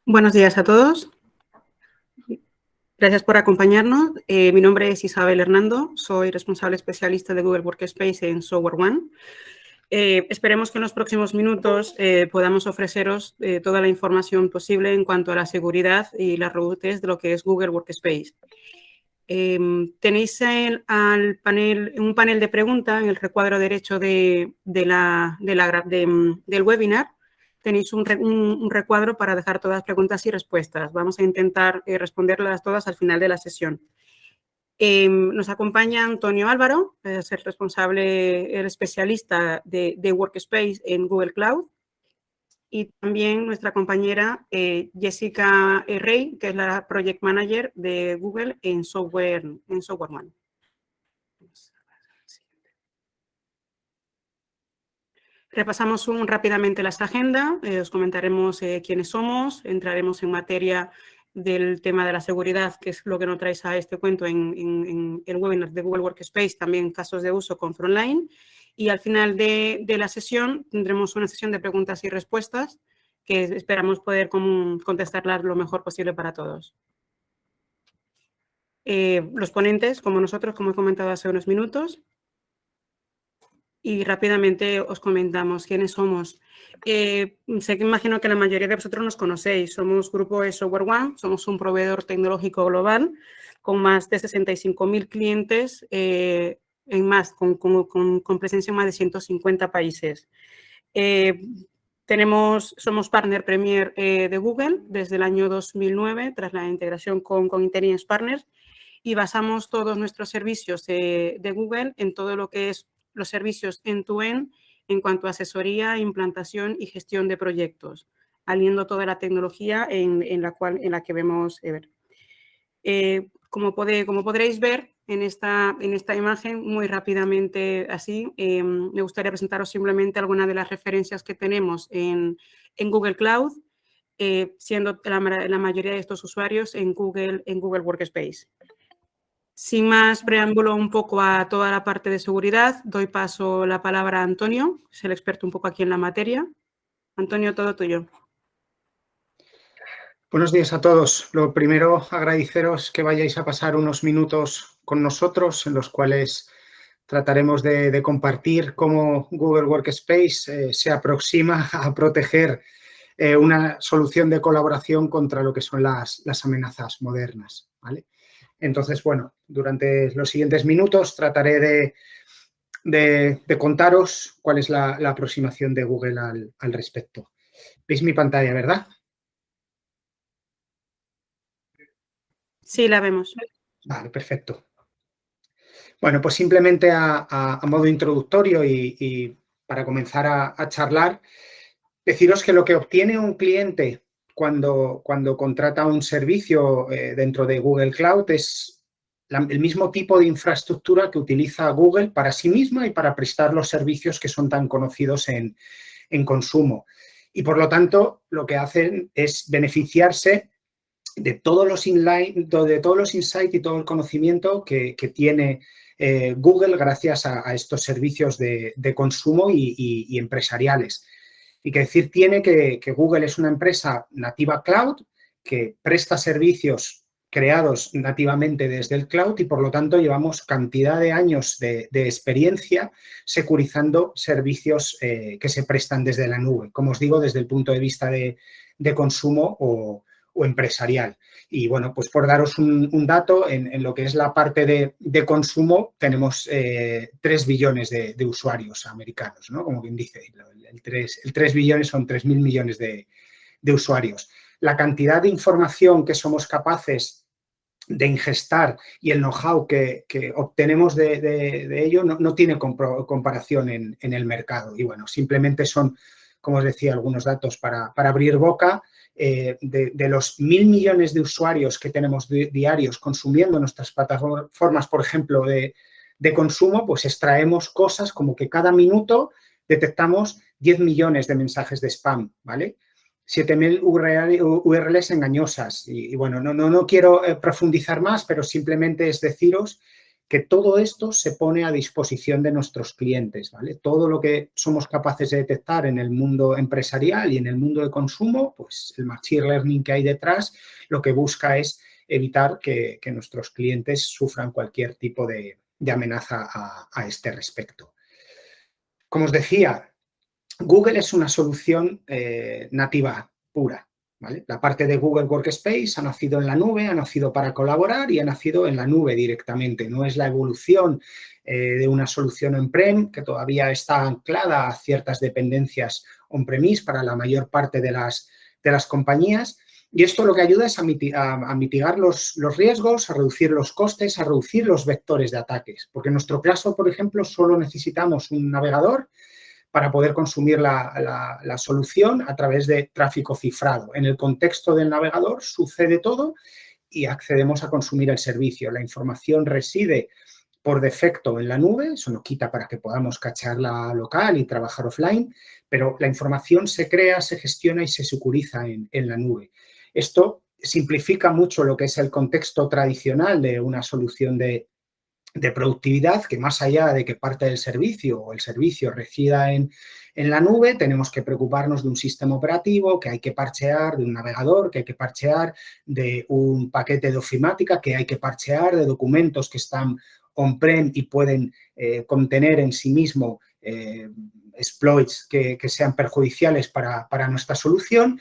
Buenos días a todos. Gracias por acompañarnos. Mi nombre es Isabel Hernando, soy responsable especialista de Google Workspace en SoftwareOne. Esperemos que en los próximos minutos podamos ofreceros toda la información posible en cuanto a la seguridad y las robustez de lo que es Google Workspace. Tenéis un panel de preguntas en el recuadro derecho del webinar. Tenéis un recuadro para dejar todas las preguntas y respuestas. Vamos a intentar responderlas todas al final de la sesión. Nos acompaña Antonio Álvaro, es el responsable, el especialista de Workspace en Google Cloud. Y también nuestra compañera Jessica Rey, que es la Project Manager de Google en SoftwareOne. Repasamos rápidamente las agendas, os comentaremos quiénes somos, entraremos en materia del tema de la seguridad, que es lo que nos traes a este cuento en el webinar de Google Workspace, también casos de uso con Frontline. Y al final de la sesión tendremos una sesión de preguntas y respuestas que esperamos poder contestarlas lo mejor posible para todos. Los ponentes, como nosotros, como he comentado hace unos minutos. Y rápidamente os comentamos quiénes somos. Sé que imagino que la mayoría de vosotros nos conocéis. Somos Grupo SoftwareOne, somos un proveedor tecnológico global con más de 65.000 clientes, con presencia en más de 150 países. Somos partner premier de Google desde el año 2009, tras la integración con Intelligence Partners, y basamos todos nuestros servicios de Google en todo lo que es los servicios end-to-end en cuanto a asesoría, implantación y gestión de proyectos, alineando toda la tecnología en la que vemos ver. Como podréis ver en esta imagen, muy rápidamente así, me gustaría presentaros simplemente algunas de las referencias que tenemos en Google Cloud, siendo la mayoría de estos usuarios en Google Workspace. Sin más preámbulo un poco a toda la parte de seguridad, doy paso la palabra a Antonio, que es el experto un poco aquí en la materia. Antonio, todo tuyo. Buenos días a todos. Lo primero, agradeceros que vayáis a pasar unos minutos con nosotros en los cuales trataremos de compartir cómo Google Workspace se aproxima a proteger una solución de colaboración contra lo que son las amenazas modernas, ¿vale? Entonces, bueno, durante los siguientes minutos trataré de contaros cuál es la aproximación de Google al respecto. ¿Veis mi pantalla, verdad? Sí, la vemos. Vale, perfecto. Bueno, pues simplemente a modo introductorio y para comenzar a charlar, deciros que lo que obtiene un cliente cuando contrata un servicio dentro de Google Cloud es el mismo tipo de infraestructura que utiliza Google para sí misma y para prestar los servicios que son tan conocidos en consumo. Y por lo tanto, lo que hacen es beneficiarse de todos los insights y todo el conocimiento que tiene Google gracias a estos servicios de consumo y empresariales. Y que decir tiene que Google es una empresa nativa cloud que presta servicios creados nativamente desde el cloud y por lo tanto llevamos cantidad de años de experiencia securizando servicios que se prestan desde la nube, como os digo, desde el punto de vista de consumo o empresarial. Y bueno, pues por daros un dato, en lo que es la parte de consumo tenemos 3 billones de usuarios americanos, ¿no? Como bien dice, el 3 billones son 3.000 millones de usuarios. La cantidad de información que somos capaces de ingestar y el know-how que obtenemos de ello no tiene comparación en el mercado. Y bueno, simplemente son, como os decía, algunos datos para abrir boca. De los 1.000 millones de usuarios que tenemos diarios consumiendo nuestras plataformas, por ejemplo, de consumo, pues extraemos cosas como que cada minuto detectamos 10 millones de mensajes de spam, ¿vale? 7.000 URLs engañosas. Y bueno, no quiero profundizar más, pero simplemente es deciros que todo esto se pone a disposición de nuestros clientes, ¿vale? Todo lo que somos capaces de detectar en el mundo empresarial y en el mundo de consumo, pues el Machine Learning que hay detrás lo que busca es evitar que nuestros clientes sufran cualquier tipo de amenaza a este respecto. Como os decía, Google es una solución nativa pura, ¿vale? La parte de Google Workspace ha nacido en la nube, ha nacido para colaborar y ha nacido en la nube directamente. No es la evolución de una solución on-prem que todavía está anclada a ciertas dependencias on-premise para la mayor parte de las compañías. Y esto lo que ayuda es a mitigar los riesgos, a reducir los costes, a reducir los vectores de ataques. Porque en nuestro caso, por ejemplo, solo necesitamos un navegador para poder consumir la solución a través de tráfico cifrado. En el contexto del navegador sucede todo y accedemos a consumir el servicio. La información reside por defecto en la nube, eso no quita para que podamos cacharla local y trabajar offline, pero la información se crea, se gestiona y se securiza en la nube. Esto simplifica mucho lo que es el contexto tradicional de una solución de productividad, que más allá de que parte del servicio o el servicio resida en la nube, tenemos que preocuparnos de un sistema operativo que hay que parchear, de un navegador que hay que parchear, de un paquete de ofimática que hay que parchear, de documentos que están on-prem y pueden contener en sí mismo exploits que sean perjudiciales para nuestra solución.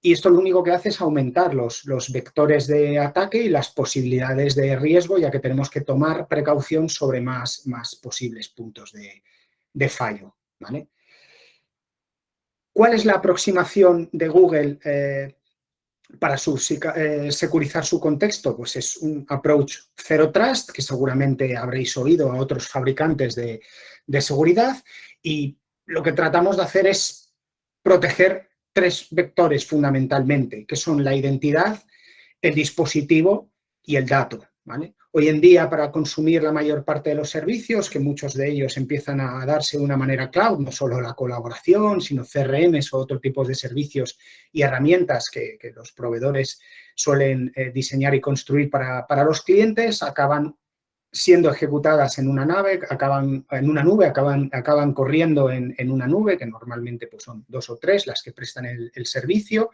Y esto lo único que hace es aumentar los vectores de ataque y las posibilidades de riesgo, ya que tenemos que tomar precaución sobre más posibles puntos de fallo, ¿vale? ¿Cuál es la aproximación de Google para securizar su contexto? Pues es un approach Zero Trust, que seguramente habréis oído a otros fabricantes de seguridad, y lo que tratamos de hacer es proteger tres vectores fundamentalmente, que son la identidad, el dispositivo y el dato, ¿vale? Hoy en día, para consumir la mayor parte de los servicios, que muchos de ellos empiezan a darse de una manera cloud, no solo la colaboración, sino CRMs o otro tipo de servicios y herramientas que los proveedores suelen diseñar y construir para los clientes, acaban siendo ejecutadas en una nave, acaban corriendo en una nube, que normalmente pues, son 2 o 3 las que prestan el servicio,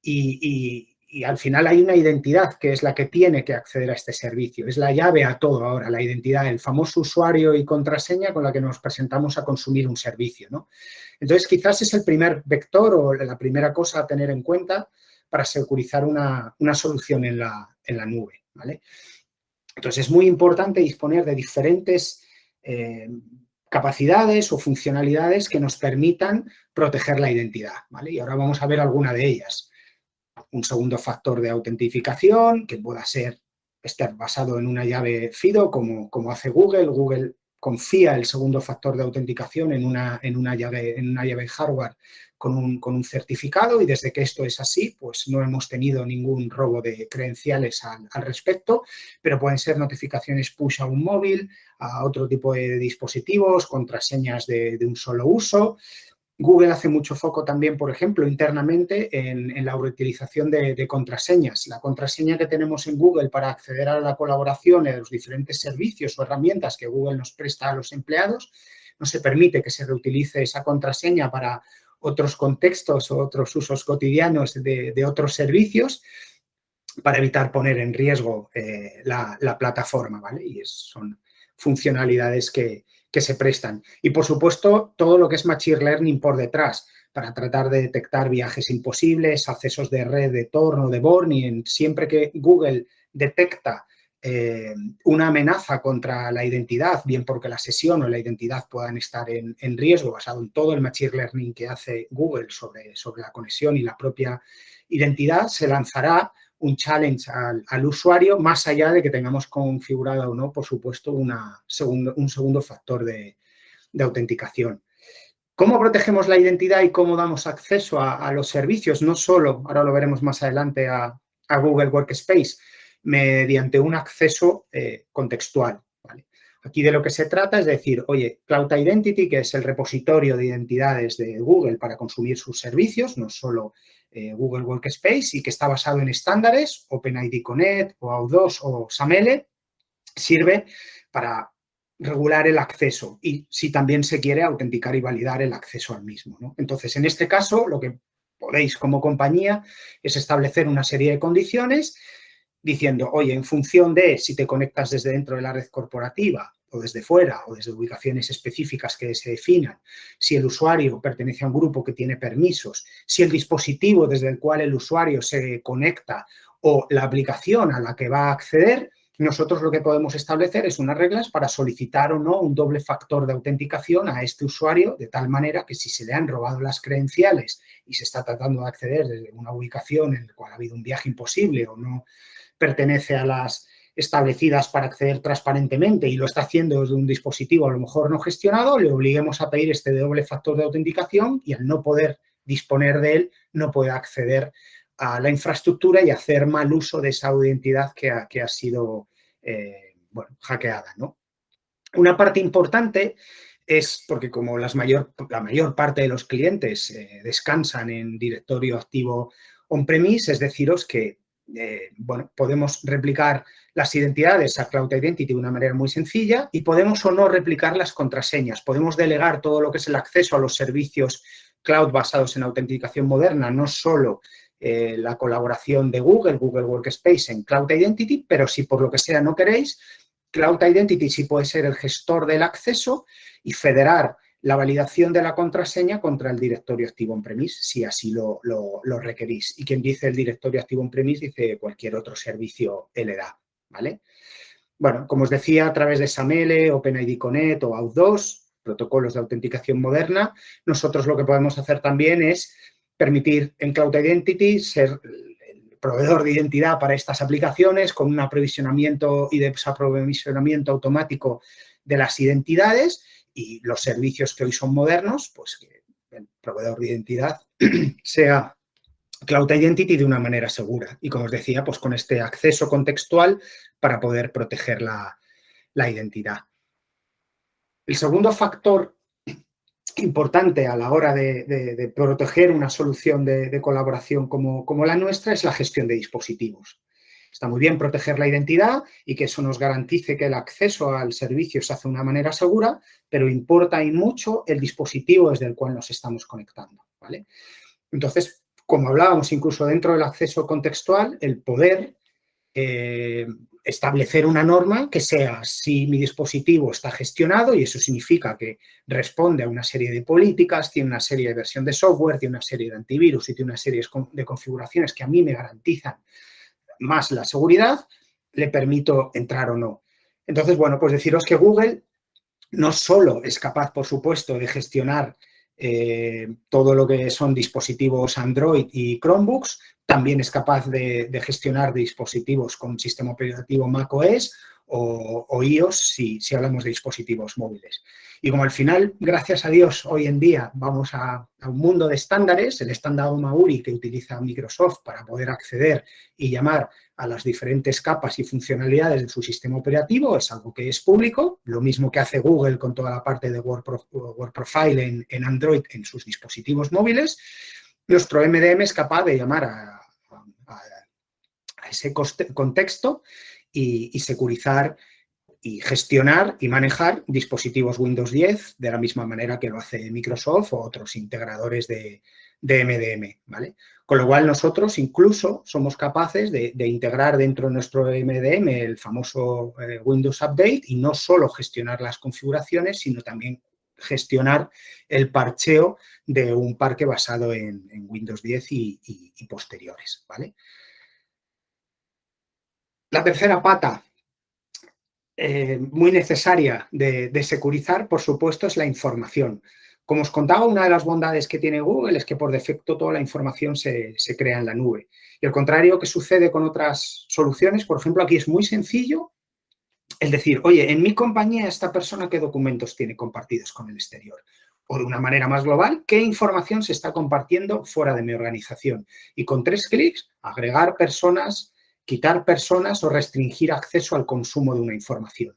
y al final hay una identidad que es la que tiene que acceder a este servicio. Es la llave a todo ahora, la identidad, el famoso usuario y contraseña con la que nos presentamos a consumir un servicio, ¿no? Entonces, quizás es el primer vector o la primera cosa a tener en cuenta para securizar una solución en la nube, ¿vale? Entonces, es muy importante disponer de diferentes capacidades o funcionalidades que nos permitan proteger la identidad, ¿vale? Y ahora vamos a ver alguna de ellas. Un segundo factor de autentificación, que pueda estar basado en una llave FIDO, como hace Google. Google confía el segundo factor de autenticación en una llave hardware con un certificado, y desde que esto es así, pues no hemos tenido ningún robo de credenciales al respecto, pero pueden ser notificaciones push a un móvil, a otro tipo de dispositivos, contraseñas de un solo uso. Google hace mucho foco también, por ejemplo, internamente en la reutilización de contraseñas. La contraseña que tenemos en Google para acceder a la colaboración en los diferentes servicios o herramientas que Google nos presta a los empleados, no se permite que se reutilice esa contraseña para otros contextos o otros usos cotidianos de otros servicios, para evitar poner en riesgo la plataforma, ¿vale? Y son funcionalidades que se prestan. Y, por supuesto, todo lo que es Machine Learning por detrás, para tratar de detectar viajes imposibles, accesos de red de Tor o de Born, y siempre que Google detecta una amenaza contra la identidad, bien porque la sesión o la identidad puedan estar en riesgo, basado en todo el Machine Learning que hace Google sobre la conexión y la propia identidad, se lanzará un challenge al usuario, más allá de que tengamos configurado o no, por supuesto, un segundo factor de autenticación. ¿Cómo protegemos la identidad y cómo damos acceso a los servicios? No solo, ahora lo veremos más adelante, a Google Workspace, mediante un acceso contextual, ¿vale? Aquí de lo que se trata es decir, oye, Cloud Identity, que es el repositorio de identidades de Google para consumir sus servicios, no solo Google Workspace, y que está basado en estándares, OpenID Connect o AU2 o SAML, sirve para regular el acceso y si también se quiere autenticar y validar el acceso al mismo, ¿no? Entonces, en este caso, lo que podéis como compañía es establecer una serie de condiciones diciendo, oye, en función de si te conectas desde dentro de la red corporativa o desde fuera o desde ubicaciones específicas que se definan, si el usuario pertenece a un grupo que tiene permisos, si el dispositivo desde el cual el usuario se conecta o la aplicación a la que va a acceder, nosotros lo que podemos establecer es unas reglas para solicitar o no un doble factor de autenticación a este usuario, de tal manera que si se le han robado las credenciales y se está tratando de acceder desde una ubicación en la cual ha habido un viaje imposible o no pertenece a las establecidas para acceder transparentemente y lo está haciendo desde un dispositivo a lo mejor no gestionado, le obliguemos a pedir este doble factor de autenticación y al no poder disponer de él, no puede acceder a la infraestructura y hacer mal uso de esa identidad que ha sido hackeada, ¿no? Una parte importante es porque como la mayor parte de los clientes descansan en directorio activo on-premise, es deciros que podemos replicar las identidades a Cloud Identity de una manera muy sencilla y podemos o no replicar las contraseñas. Podemos delegar todo lo que es el acceso a los servicios cloud basados en autenticación moderna, no solo la colaboración de Google Workspace en Cloud Identity, pero si por lo que sea no queréis, Cloud Identity sí puede ser el gestor del acceso y federar la validación de la contraseña contra el directorio activo on-premise, si así lo requerís. Y quien dice el directorio activo on-premise dice cualquier otro servicio LDAP, ¿vale? Bueno, como os decía, a través de SAML, OpenID Connect o Auth2, protocolos de autenticación moderna, nosotros lo que podemos hacer también es permitir en Cloud Identity ser el proveedor de identidad para estas aplicaciones con un aprovisionamiento y desaprovisionamiento automático de las identidades y los servicios que hoy son modernos, pues que el proveedor de identidad sea Cloud Identity de una manera segura. Y como os decía, pues con este acceso contextual para poder proteger la identidad. El segundo factor importante a la hora de proteger una solución de colaboración como la nuestra es la gestión de dispositivos. Está muy bien proteger la identidad y que eso nos garantice que el acceso al servicio se hace de una manera segura, pero importa y mucho el dispositivo desde el cual nos estamos conectando, ¿vale? Entonces, como hablábamos incluso dentro del acceso contextual, el poder establecer una norma que sea si mi dispositivo está gestionado, y eso significa que responde a una serie de políticas, tiene una serie de versión de software, tiene una serie de antivirus y tiene una serie de configuraciones que a mí me garantizan más la seguridad, le permito entrar o no. Entonces, bueno, pues deciros que Google no solo es capaz, por supuesto, de gestionar todo lo que son dispositivos Android y Chromebooks, también es capaz de gestionar dispositivos con sistema operativo macOS o iOS si hablamos de dispositivos móviles. Y como al final, gracias a Dios, hoy en día vamos a un mundo de estándares, el estándar Mauri que utiliza Microsoft para poder acceder y llamar a las diferentes capas y funcionalidades de su sistema operativo, es algo que es público, lo mismo que hace Google con toda la parte de Word Profile en Android en sus dispositivos móviles. Nuestro MDM es capaz de llamar a ese contexto y securizar y gestionar y manejar dispositivos Windows 10 de la misma manera que lo hace Microsoft o otros integradores de MDM, ¿vale? Con lo cual nosotros incluso somos capaces de integrar dentro de nuestro MDM el famoso Windows Update y no solo gestionar las configuraciones, sino también gestionar el parcheo de un parque basado en Windows 10 y posteriores, ¿vale? La tercera pata muy necesaria de securizar, por supuesto, es la información. Como os contaba, una de las bondades que tiene Google es que por defecto toda la información se crea en la nube. Y al contrario que sucede con otras soluciones, por ejemplo, aquí es muy sencillo el decir, oye, en mi compañía esta persona qué documentos tiene compartidos con el exterior. O de una manera más global, qué información se está compartiendo fuera de mi organización. Y con 3 clics, agregar personas, quitar personas o restringir acceso al consumo de una información.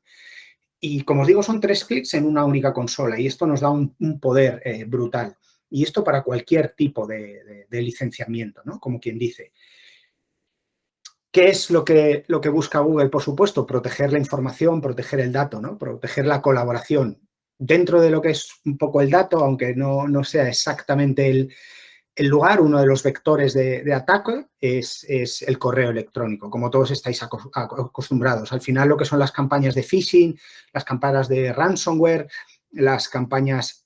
Y como os digo, son 3 clics en una única consola y esto nos da un poder brutal. Y esto para cualquier tipo de licenciamiento, ¿no? Como quien dice. ¿Qué es lo que busca Google? Por supuesto, proteger la información, proteger el dato, ¿no? Proteger la colaboración. Dentro de lo que es un poco el dato, aunque no sea exactamente el lugar, uno de los vectores de ataque es el correo electrónico, como todos estáis acostumbrados. Al final, lo que son las campañas de phishing, las campañas de ransomware, las campañas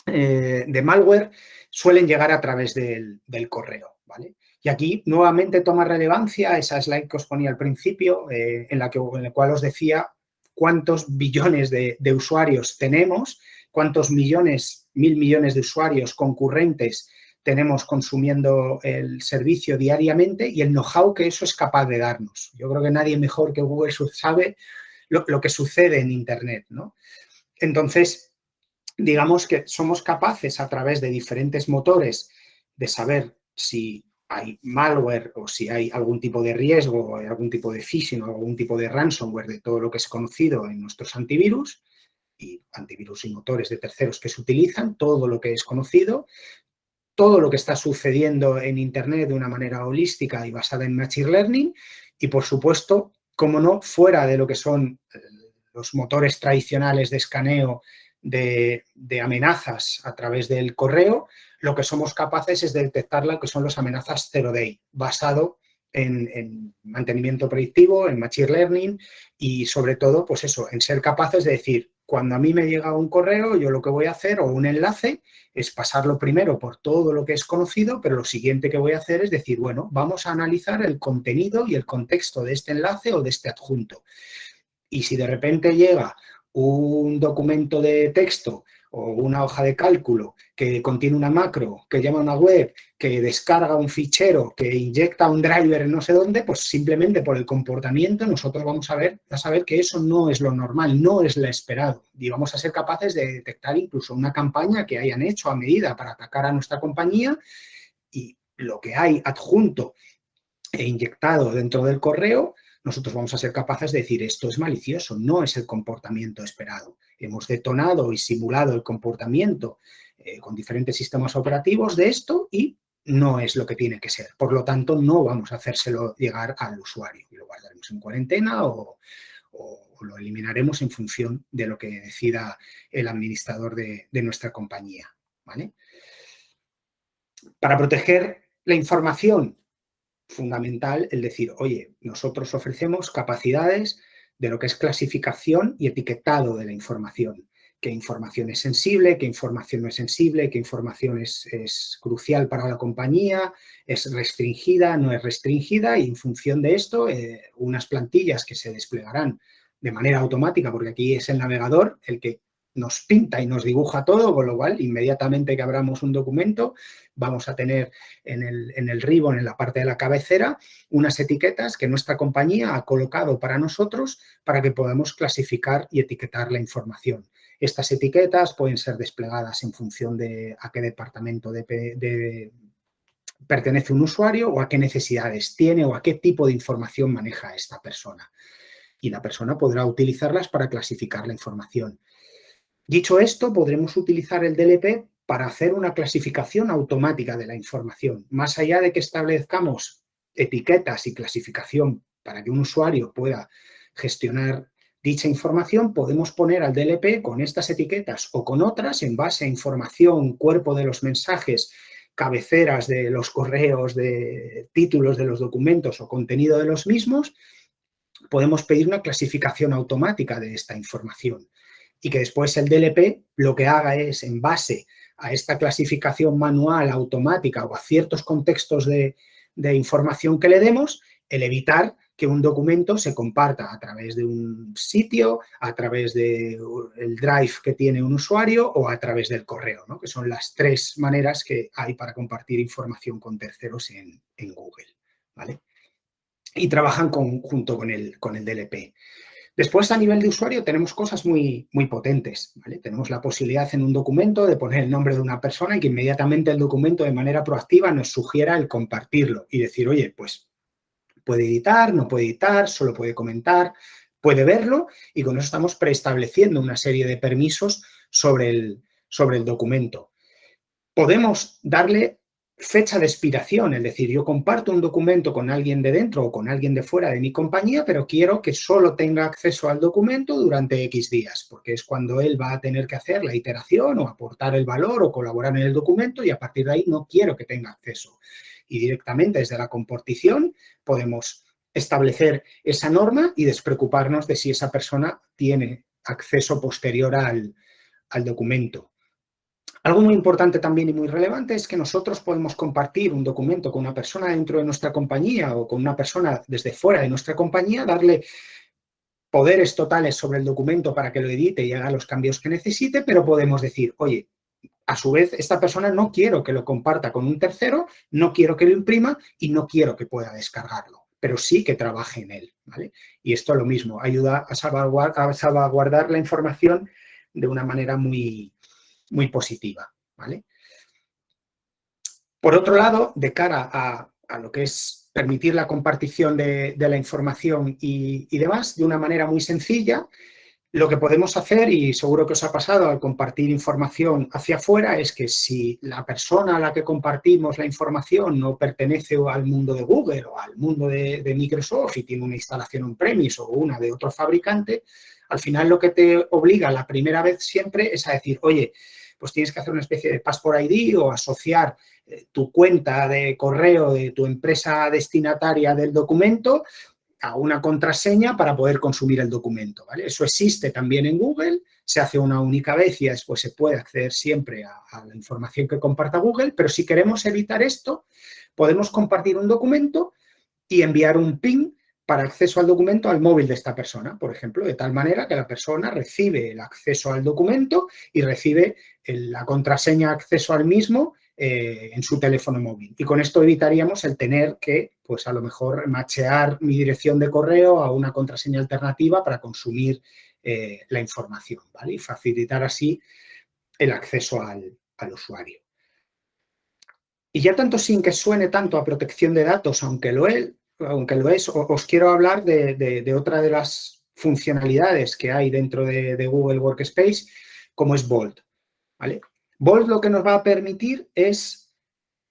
de malware, suelen llegar a través del correo, ¿vale? Y aquí nuevamente toma relevancia esa slide que os ponía al principio, en la cual os decía cuántos billones de usuarios tenemos, cuántos millones, 1.000 millones de usuarios concurrentes tenemos consumiendo el servicio diariamente y el know-how que eso es capaz de darnos. Yo creo que nadie mejor que Google sabe lo que sucede en Internet, ¿no? Entonces, digamos que somos capaces a través de diferentes motores de saber si hay malware o si hay algún tipo de riesgo, o algún tipo de phishing o algún tipo de ransomware de todo lo que es conocido en nuestros antivirus y motores de terceros que se utilizan, todo lo que es conocido, todo lo que está sucediendo en Internet de una manera holística y basada en Machine Learning y, por supuesto, como no, fuera de lo que son los motores tradicionales de escaneo de amenazas a través del correo, lo que somos capaces es de detectar lo que son las amenazas zero day, basado en mantenimiento predictivo, en Machine Learning y, sobre todo, pues eso, en ser capaces de decir, cuando a mí me llega un correo, yo lo que voy a hacer, o un enlace, es pasarlo primero por todo lo que es conocido, pero lo siguiente que voy a hacer es decir, bueno, vamos a analizar el contenido y el contexto de este enlace o de este adjunto. Y si de repente llega un documento de texto o una hoja de cálculo que contiene una macro, que llama a una web, que descarga un fichero, que inyecta un driver en no sé dónde, pues simplemente por el comportamiento nosotros vamos a saber que eso no es lo normal, no es lo esperado. Y vamos a ser capaces de detectar incluso una campaña que hayan hecho a medida para atacar a nuestra compañía y lo que hay adjunto e inyectado dentro del correo, nosotros vamos a ser capaces de decir esto es malicioso, no es el comportamiento esperado. Hemos detonado y simulado el comportamiento con diferentes sistemas operativos de esto y no es lo que tiene que ser. Por lo tanto, no vamos a hacérselo llegar al usuario y lo guardaremos en cuarentena o lo eliminaremos en función de lo que decida el administrador de nuestra compañía, ¿vale? Para proteger la información, fundamental el decir, oye, nosotros ofrecemos capacidades de lo que es clasificación y etiquetado de la información. Qué información es sensible, qué información no es sensible, qué información es crucial para la compañía, es restringida, no es restringida y en función de esto, unas plantillas que se desplegarán de manera automática, porque aquí es el navegador el que nos pinta y nos dibuja todo, con lo cual, inmediatamente que abramos un documento, vamos a tener en el ribbon, en la parte de la cabecera, unas etiquetas que nuestra compañía ha colocado para nosotros para que podamos clasificar y etiquetar la información. Estas etiquetas pueden ser desplegadas en función de a qué departamento pertenece un usuario o a qué necesidades tiene o a qué tipo de información maneja esta persona. Y la persona podrá utilizarlas para clasificar la información. Dicho esto, podremos utilizar el DLP para hacer una clasificación automática de la información. Más allá de que establezcamos etiquetas y clasificación para que un usuario pueda gestionar dicha información, podemos poner al DLP con estas etiquetas o con otras en base a información, cuerpo de los mensajes, cabeceras de los correos, de títulos de los documentos o contenido de los mismos, podemos pedir una clasificación automática de esta información. Y que después el DLP lo que haga es, en base a esta clasificación manual automática o a ciertos contextos de información que le demos, el evitar que un documento se comparta a través de un sitio, a través del drive que tiene un usuario o a través del correo, ¿no? Que son las tres maneras que hay para compartir información con terceros en Google, ¿vale? Y trabajan junto con el DLP. Después, a nivel de usuario, tenemos cosas muy, muy potentes, ¿vale? Tenemos la posibilidad en un documento de poner el nombre de una persona y que inmediatamente el documento, de manera proactiva, nos sugiera el compartirlo y decir, oye, pues puede editar, no puede editar, solo puede comentar, puede verlo y con eso estamos preestableciendo una serie de permisos sobre el documento. Podemos darle fecha de expiración, es decir, yo comparto un documento con alguien de dentro o con alguien de fuera de mi compañía, pero quiero que solo tenga acceso al documento durante X días, porque es cuando él va a tener que hacer la iteración o aportar el valor o colaborar en el documento y a partir de ahí no quiero que tenga acceso. Y directamente desde la compartición podemos establecer esa norma y despreocuparnos de si esa persona tiene acceso posterior al documento. Algo muy importante también y muy relevante es que nosotros podemos compartir un documento con una persona dentro de nuestra compañía o con una persona desde fuera de nuestra compañía, darle poderes totales sobre el documento para que lo edite y haga los cambios que necesite, pero podemos decir, oye, a su vez, esta persona no quiero que lo comparta con un tercero, no quiero que lo imprima y no quiero que pueda descargarlo, pero sí que trabaje en él, ¿vale? Y esto lo mismo, ayuda a salvaguardar la información de una manera muy positiva, ¿vale? Por otro lado, de cara a lo que es permitir la compartición de la información y demás, de una manera muy sencilla, lo que podemos hacer, y seguro que os ha pasado al compartir información hacia afuera, es que si la persona a la que compartimos la información no pertenece al mundo de Google o al mundo de Microsoft y tiene una instalación on-premise o una de otro fabricante, al final lo que te obliga la primera vez siempre es a decir, oye, pues tienes que hacer una especie de Passport ID o asociar tu cuenta de correo de tu empresa destinataria del documento a una contraseña para poder consumir el documento, ¿vale? Eso existe también en Google, se hace una única vez y después se puede acceder siempre a la información que comparta Google, pero si queremos evitar esto, podemos compartir un documento y enviar un PIN para acceso al documento al móvil de esta persona, por ejemplo, de tal manera que la persona recibe el acceso al documento y recibe la contraseña acceso al mismo en su teléfono móvil. Y con esto evitaríamos el tener que, pues a lo mejor, machear mi dirección de correo a una contraseña alternativa para consumir la información, ¿vale? Y facilitar así el acceso al usuario. Y ya tanto sin que suene tanto a protección de datos, aunque lo es, os quiero hablar de otra de las funcionalidades que hay dentro de Google Workspace, como es Vault, ¿vale? Vault lo que nos va a permitir es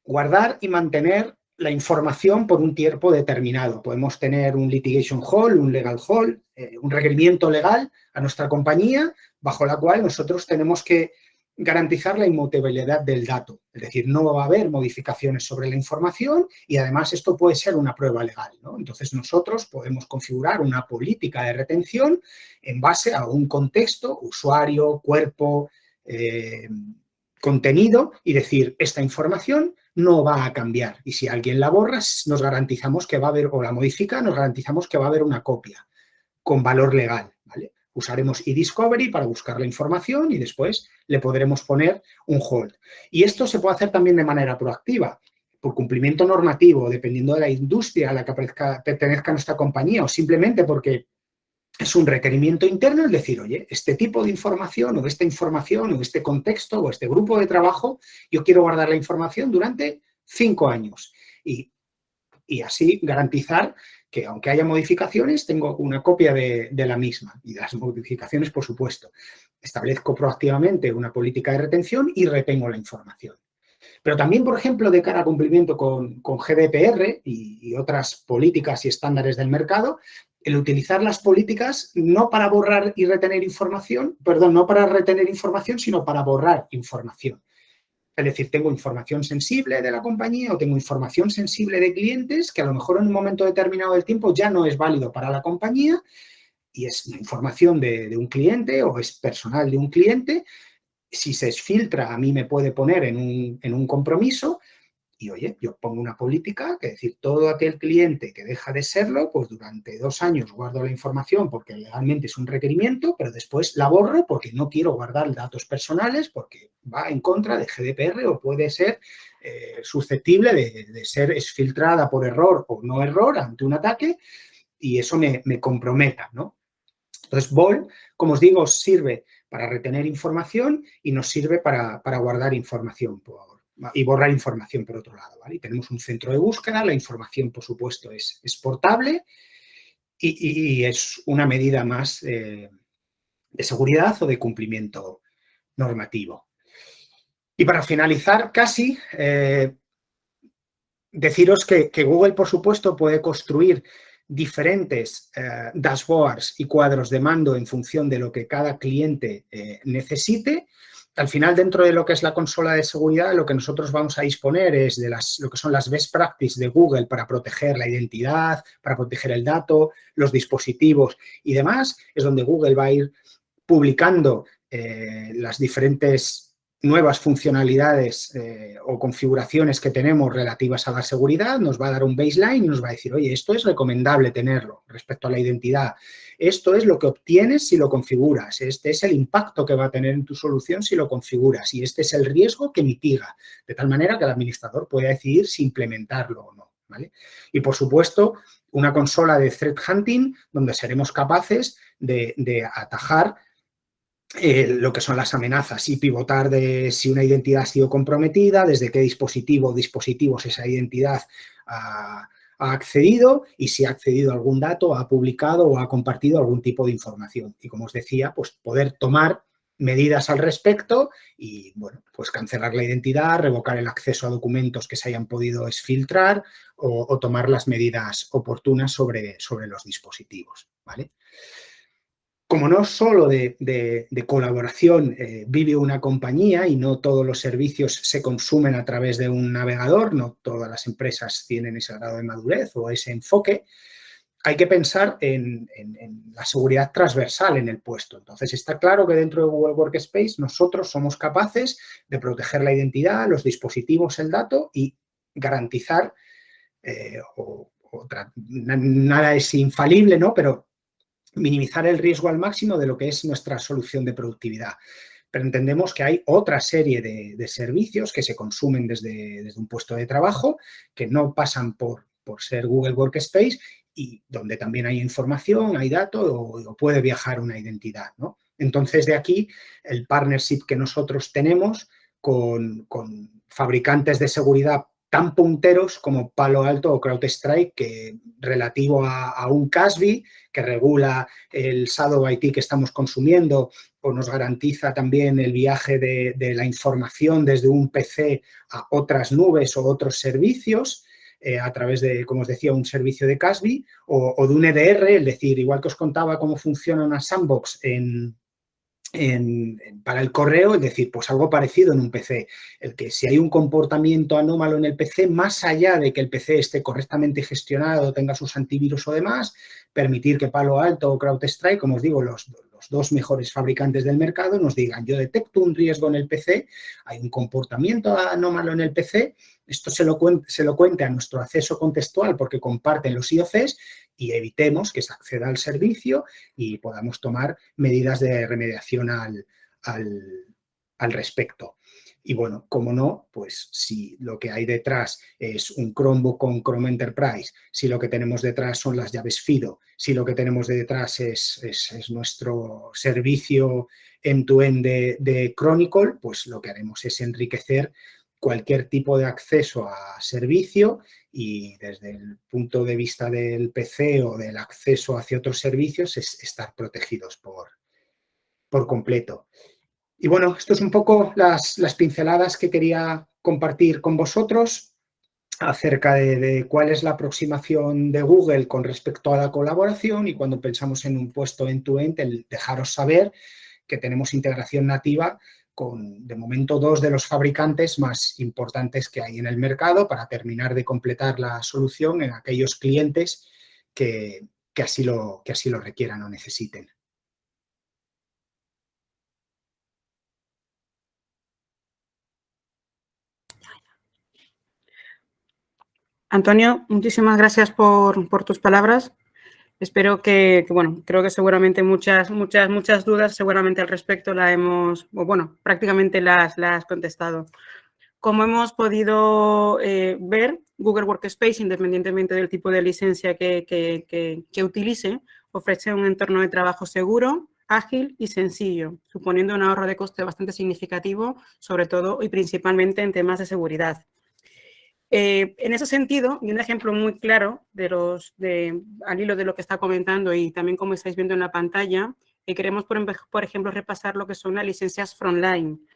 guardar y mantener la información por un tiempo determinado. Podemos tener un litigation hold, un legal hold, un requerimiento legal a nuestra compañía, bajo la cual nosotros tenemos que garantizar la inmutabilidad del dato. Es decir, no va a haber modificaciones sobre la información y además esto puede ser una prueba legal, ¿no? Entonces nosotros podemos configurar una política de retención en base a un contexto, usuario, cuerpo, contenido y decir, esta información no va a cambiar y si alguien la borra, nos garantizamos que va a haber, o la modifica, nos garantizamos que va a haber una copia con valor legal, ¿vale? Usaremos eDiscovery para buscar la información y después le podremos poner un hold. Y esto se puede hacer también de manera proactiva, por cumplimiento normativo, dependiendo de la industria a la que pertenezca nuestra compañía o simplemente porque es un requerimiento interno, es decir, oye, este tipo de información o esta información o este contexto o este grupo de trabajo, yo quiero guardar la información durante 5 años y así garantizar que aunque haya modificaciones, tengo una copia de la misma y de las modificaciones, por supuesto. Establezco proactivamente una política de retención y retengo la información. Pero también, por ejemplo, de cara a cumplimiento con GDPR y otras políticas y estándares del mercado, el utilizar las políticas no para borrar y retener información, perdón, no para retener información, sino para borrar información. Es decir, tengo información sensible de la compañía o tengo información sensible de clientes que a lo mejor en un momento determinado del tiempo ya no es válido para la compañía y es una información de un cliente o es personal de un cliente. Si se filtra, a mí me puede poner en un compromiso y, oye, yo pongo una política que decir, todo aquel cliente que deja de serlo, pues durante 2 años guardo la información porque legalmente es un requerimiento, pero después la borro porque no quiero guardar datos personales porque va en contra de GDPR o puede ser susceptible de ser exfiltrada por error o no error ante un ataque y eso me comprometa, ¿no? Entonces, Vault, como os digo, sirve para retener información y nos sirve para guardar información y borrar información por otro lado, ¿vale? Y tenemos un centro de búsqueda, la información, por supuesto, es portable y es una medida más de seguridad o de cumplimiento normativo. Y para finalizar, casi, deciros que Google, por supuesto, puede construir diferentes dashboards y cuadros de mando en función de lo que cada cliente necesite. Al final, dentro de lo que es la consola de seguridad, lo que nosotros vamos a disponer es de lo que son las best practices de Google para proteger la identidad, para proteger el dato, los dispositivos y demás. Es donde Google va a ir publicando las diferentes nuevas funcionalidades o configuraciones que tenemos relativas a la seguridad, nos va a dar un baseline y nos va a decir, oye, esto es recomendable tenerlo respecto a la identidad. Esto es lo que obtienes si lo configuras. Este es el impacto que va a tener en tu solución si lo configuras. Y este es el riesgo que mitiga, de tal manera que el administrador pueda decidir si implementarlo o no, ¿vale? Y, por supuesto, una consola de threat hunting donde seremos capaces de atajar lo que son las amenazas y pivotar de si una identidad ha sido comprometida, desde qué dispositivo o dispositivos esa identidad ha accedido y si ha accedido a algún dato, ha publicado o ha compartido algún tipo de información. Y como os decía, pues poder tomar medidas al respecto y, bueno, pues cancelar la identidad, revocar el acceso a documentos que se hayan podido exfiltrar o tomar las medidas oportunas sobre los dispositivos, ¿vale? Como no solo de colaboración vive una compañía y no todos los servicios se consumen a través de un navegador, no todas las empresas tienen ese grado de madurez o ese enfoque, hay que pensar en la seguridad transversal en el puesto. Entonces, está claro que dentro de Google Workspace nosotros somos capaces de proteger la identidad, los dispositivos, el dato y garantizar, nada es infalible, ¿no? Pero minimizar el riesgo al máximo de lo que es nuestra solución de productividad. Pero entendemos que hay otra serie de servicios que se consumen desde un puesto de trabajo, que no pasan por ser Google Workspace y donde también hay información, hay datos o puede viajar una identidad, ¿no? Entonces, de aquí el partnership que nosotros tenemos con fabricantes de seguridad tan punteros como Palo Alto o CrowdStrike, que relativo a un CASB que regula el shadow IT que estamos consumiendo o nos garantiza también el viaje de la información desde un PC a otras nubes o otros servicios a través de, como os decía, un servicio de CASB o de un EDR, es decir, igual que os contaba cómo funciona una sandbox para el correo, es decir, pues algo parecido en un PC. El que si hay un comportamiento anómalo en el PC, más allá de que el PC esté correctamente gestionado, tenga sus antivirus o demás, permitir que Palo Alto o CrowdStrike, como os digo, los dos mejores fabricantes del mercado, nos digan, yo detecto un riesgo en el PC, hay un comportamiento anómalo en el PC, esto se lo cuente a nuestro acceso contextual porque comparten los IOCs y evitemos que se acceda al servicio y podamos tomar medidas de remediación al respecto. Y, bueno, como no, pues si lo que hay detrás es un Chromebook con Chrome Enterprise, si lo que tenemos detrás son las llaves FIDO, si lo que tenemos detrás es nuestro servicio end-to-end de Chronicle, pues lo que haremos es enriquecer cualquier tipo de acceso a servicio y desde el punto de vista del PC o del acceso hacia otros servicios es estar protegidos por completo. Y, bueno, esto es un poco las pinceladas que quería compartir con vosotros acerca de cuál es la aproximación de Google con respecto a la colaboración y cuando pensamos en un puesto end-to-end, el dejaros saber que tenemos integración nativa con, de momento, 2 de los fabricantes más importantes que hay en el mercado para terminar de completar la solución en aquellos clientes que así lo requieran o necesiten. Antonio, muchísimas gracias por tus palabras. Espero que, bueno, creo que seguramente muchas dudas seguramente al respecto prácticamente las has contestado. Como hemos podido ver, Google Workspace, independientemente del tipo de licencia que utilice, ofrece un entorno de trabajo seguro, ágil y sencillo, suponiendo un ahorro de coste bastante significativo, sobre todo y principalmente en temas de seguridad. En ese sentido, y un ejemplo muy claro al hilo de lo que está comentando y también como estáis viendo en la pantalla, queremos, por ejemplo, repasar lo que son las licencias Frontline,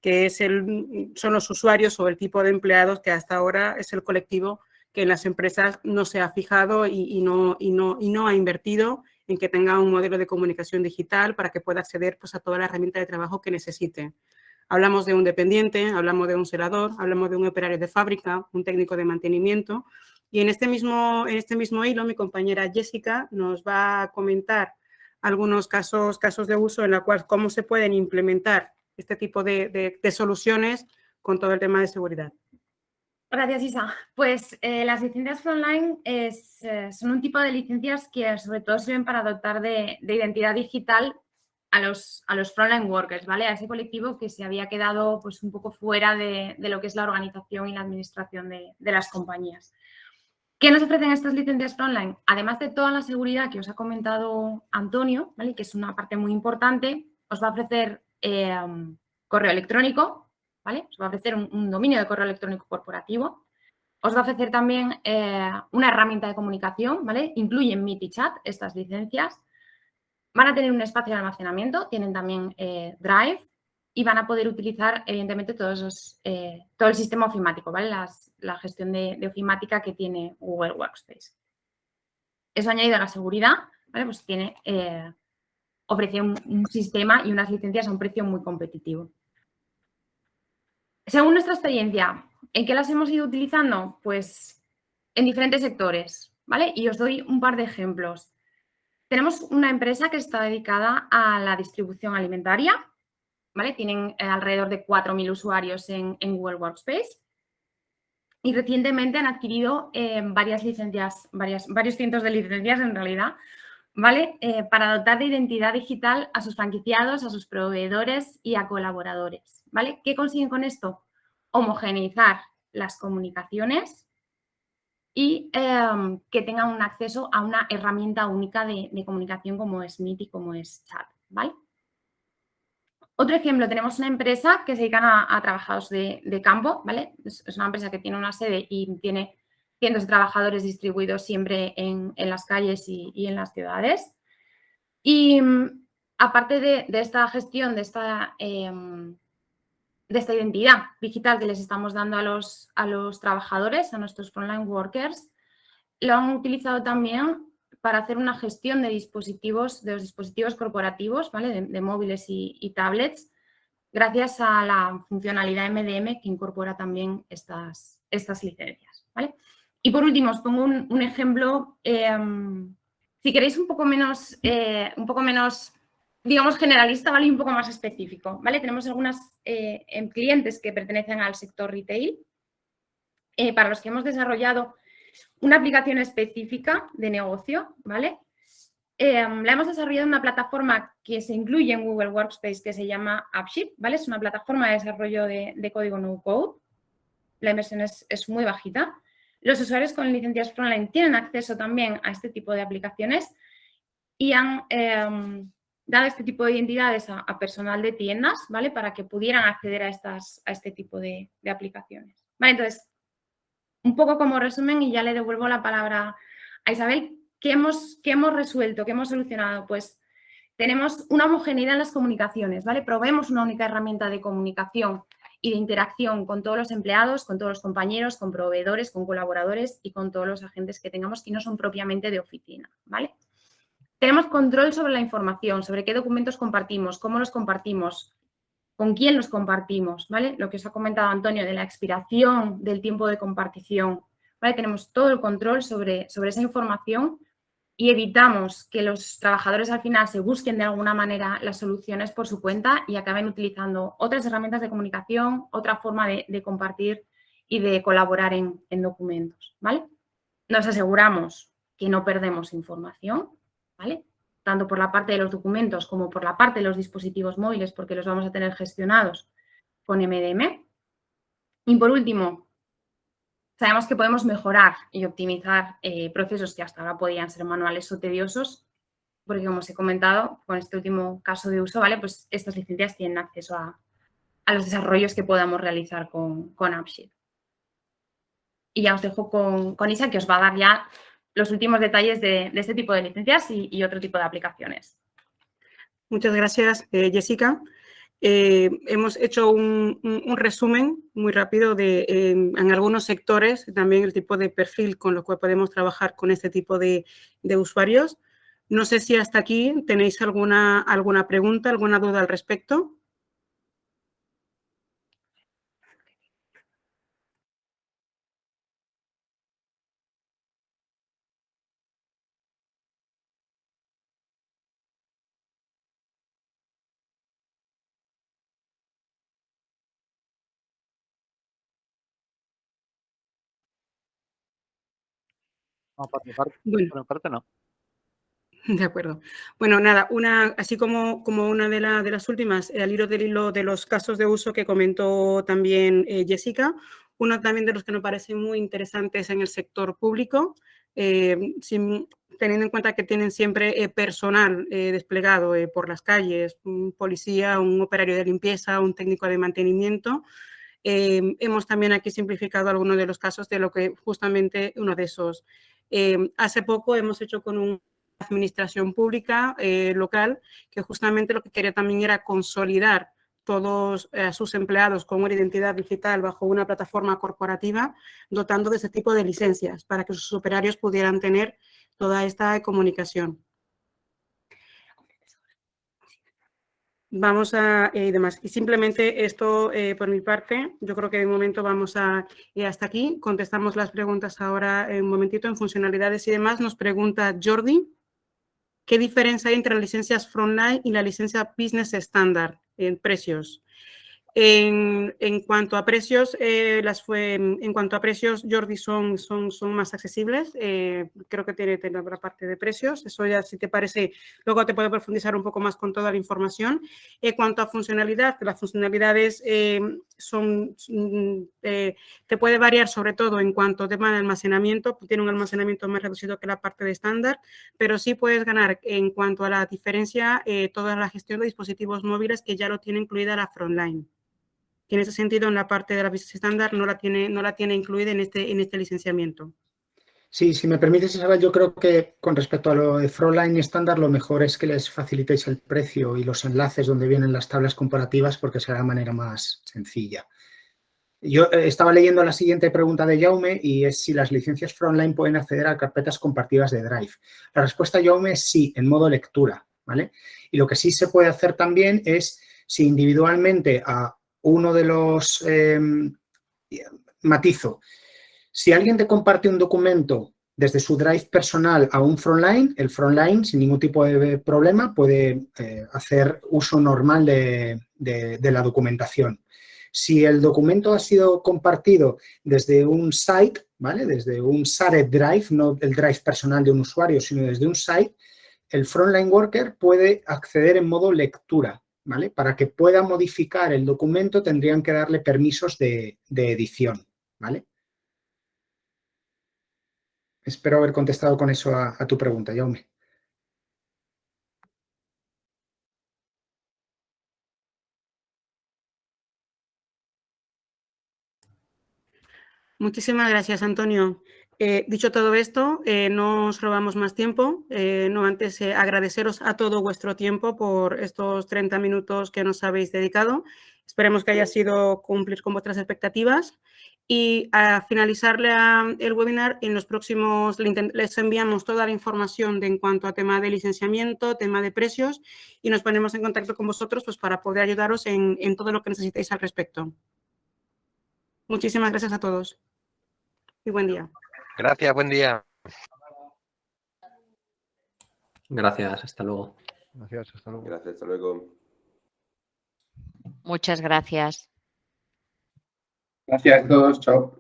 que son los usuarios o el tipo de empleados que hasta ahora es el colectivo que en las empresas no se ha fijado y no ha invertido en que tenga un modelo de comunicación digital para que pueda acceder pues, a toda la herramienta de trabajo que necesite. Hablamos de un dependiente, hablamos de un celador, hablamos de un operario de fábrica, un técnico de mantenimiento. Y en este mismo hilo, mi compañera Jessica nos va a comentar algunos casos de uso en la cual cómo se pueden implementar este tipo de soluciones con todo el tema de seguridad. Gracias, Isa. Pues las licencias Frontline son un tipo de licencias que sobre todo sirven para dotar de identidad digital a los frontline workers, ¿vale? A ese colectivo que se había quedado pues, un poco fuera de lo que es la organización y la administración de las compañías. ¿Qué nos ofrecen estas licencias Frontline? Además de toda la seguridad que os ha comentado Antonio, ¿vale? Que es una parte muy importante, os va a ofrecer correo electrónico, ¿vale? Os va a ofrecer un dominio de correo electrónico corporativo. Os va a ofrecer también una herramienta de comunicación, ¿vale? Incluyen Meet y Chat, estas licencias. Van a tener un espacio de almacenamiento, tienen también Drive y van a poder utilizar, evidentemente, todo el sistema ofimático, ¿vale? La gestión de ofimática que tiene Google Workspace. Eso añadido a la seguridad, ¿vale? Pues ofrece un sistema y unas licencias a un precio muy competitivo. Según nuestra experiencia, ¿en qué las hemos ido utilizando? Pues en diferentes sectores, ¿vale? Y os doy un par de ejemplos. Tenemos una empresa que está dedicada a la distribución alimentaria, ¿vale? Tienen alrededor de 4.000 usuarios en Google Workspace y recientemente han adquirido varias licencias, varios cientos de licencias en realidad, ¿vale? Para dotar de identidad digital a sus franquiciados, a sus proveedores y a colaboradores, ¿vale? ¿Qué consiguen con esto? Homogeneizar las comunicaciones y que tengan un acceso a una herramienta única de comunicación como es Meet y como es Chat, ¿vale? Otro ejemplo, tenemos una empresa que se dedica a trabajadores de campo, ¿vale? Es una empresa que tiene una sede y tiene cientos de trabajadores distribuidos siempre en las calles y en las ciudades. Y aparte de esta gestión, de esta identidad digital que les estamos dando a los trabajadores, a nuestros frontline workers, lo han utilizado también para hacer una gestión de los dispositivos corporativos, ¿vale? de móviles y tablets, gracias a la funcionalidad MDM que incorpora también estas licencias, ¿vale? Y por último, os pongo un ejemplo, si queréis un poco menos, digamos, generalista, ¿vale? Y un poco más específico, ¿vale? Tenemos algunos clientes que pertenecen al sector retail, para los que hemos desarrollado una aplicación específica de negocio, ¿vale? La hemos desarrollado en una plataforma que se incluye en Google Workspace que se llama AppSheet, ¿vale? Es una plataforma de desarrollo de código no-code. La inversión es muy bajita. Los usuarios con licencias Frontline tienen acceso también a este tipo de aplicaciones y han dado este tipo de identidades a personal de tiendas, ¿vale? Para que pudieran acceder a este tipo de aplicaciones. Vale, entonces, un poco como resumen y ya le devuelvo la palabra a Isabel. ¿Qué hemos resuelto? ¿Qué hemos solucionado? Pues tenemos una homogeneidad en las comunicaciones, ¿vale? Proveemos una única herramienta de comunicación y de interacción con todos los empleados, con todos los compañeros, con proveedores, con colaboradores y con todos los agentes que tengamos que no son propiamente de oficina, ¿vale? Tenemos control sobre la información, sobre qué documentos compartimos, cómo los compartimos, con quién los compartimos, ¿vale? Lo que os ha comentado Antonio de la expiración del tiempo de compartición, ¿vale? Tenemos todo el control sobre esa información y evitamos que los trabajadores al final se busquen de alguna manera las soluciones por su cuenta y acaben utilizando otras herramientas de comunicación, otra forma de compartir y de colaborar en documentos, ¿vale? Nos aseguramos que no perdemos información, ¿vale? Tanto por la parte de los documentos como por la parte de los dispositivos móviles, porque los vamos a tener gestionados con MDM. Y por último, sabemos que podemos mejorar y optimizar procesos que hasta ahora podían ser manuales o tediosos, porque como os he comentado, con este último caso de uso, ¿vale? Pues estas licencias tienen acceso a los desarrollos que podamos realizar con AppSheet. Y ya os dejo con Isa, que os va a dar ya los últimos detalles de este tipo de licencias y otro tipo de aplicaciones. Muchas gracias, Jessica. Hemos hecho un resumen muy rápido de en algunos sectores también el tipo de perfil con lo cual podemos trabajar con este tipo de usuarios. No sé si hasta aquí tenéis alguna pregunta, alguna duda al respecto. No, por mi parte no. De acuerdo. Bueno, nada, así como una de las últimas, al hilo de los casos de uso que comentó también Jessica, uno también de los que nos parece muy interesantes en el sector público, teniendo en cuenta que tienen siempre personal desplegado por las calles, un policía, un operario de limpieza, un técnico de mantenimiento. Hemos también aquí simplificado algunos de los casos de lo que justamente uno de esos. Hace poco hemos hecho con una administración pública local que justamente lo que quería también era consolidar todos sus empleados con una identidad digital bajo una plataforma corporativa, dotando de ese tipo de licencias para que sus operarios pudieran tener toda esta comunicación. Vamos a demás. Y simplemente esto por mi parte, yo creo que de momento vamos a hasta aquí. Contestamos las preguntas ahora en un momentito en funcionalidades y demás. Nos pregunta Jordi, ¿qué diferencia hay entre las licencias Frontline y la licencia Business Standard en precios? En cuanto a precios, Jordi, son más accesibles. Creo que tiene la parte de precios. Eso ya, si te parece, luego te puedo profundizar un poco más con toda la información. En cuanto a funcionalidad, las funcionalidades te puede variar sobre todo en cuanto a tema de almacenamiento. Tiene un almacenamiento más reducido que la parte de estándar, pero sí puedes ganar en cuanto a la diferencia toda la gestión de dispositivos móviles que ya lo tiene incluida la Frontline. Que en ese sentido, en la parte de la Business Standard no la tiene incluida en este licenciamiento. Sí, si me permites, Isabel, yo creo que con respecto a lo de Frontline estándar, lo mejor es que les facilitéis el precio y los enlaces donde vienen las tablas comparativas porque será la manera más sencilla. Yo estaba leyendo la siguiente pregunta de Jaume y es si las licencias Frontline pueden acceder a carpetas compartidas de Drive. La respuesta, Jaume, es sí, en modo lectura, ¿vale? Y lo que sí se puede hacer también es si individualmente a uno de los matizo. Si alguien te comparte un documento desde su Drive personal a un Frontline, el Frontline, sin ningún tipo de problema, puede hacer uso normal de la documentación. Si el documento ha sido compartido desde un site, ¿vale? Desde un shared drive, no el drive personal de un usuario, sino desde un site, el Frontline Worker puede acceder en modo lectura, ¿vale? Para que pueda modificar el documento tendrían que darle permisos de edición, ¿vale? Espero haber contestado con eso a tu pregunta, Jaume. Muchísimas gracias, Antonio. Dicho todo esto, no os robamos más tiempo. No antes agradeceros a todo vuestro tiempo por estos 30 minutos que nos habéis dedicado. Esperemos que haya sido cumplir con vuestras expectativas. Y a finalizar el webinar, en los próximos les enviamos toda la información en cuanto a tema de licenciamiento, tema de precios y nos ponemos en contacto con vosotros pues, para poder ayudaros en todo lo que necesitéis al respecto. Muchísimas gracias a todos y buen día. Gracias, buen día. Gracias, hasta luego. Gracias, hasta luego. Gracias, hasta luego. Muchas gracias. Gracias a todos, chao.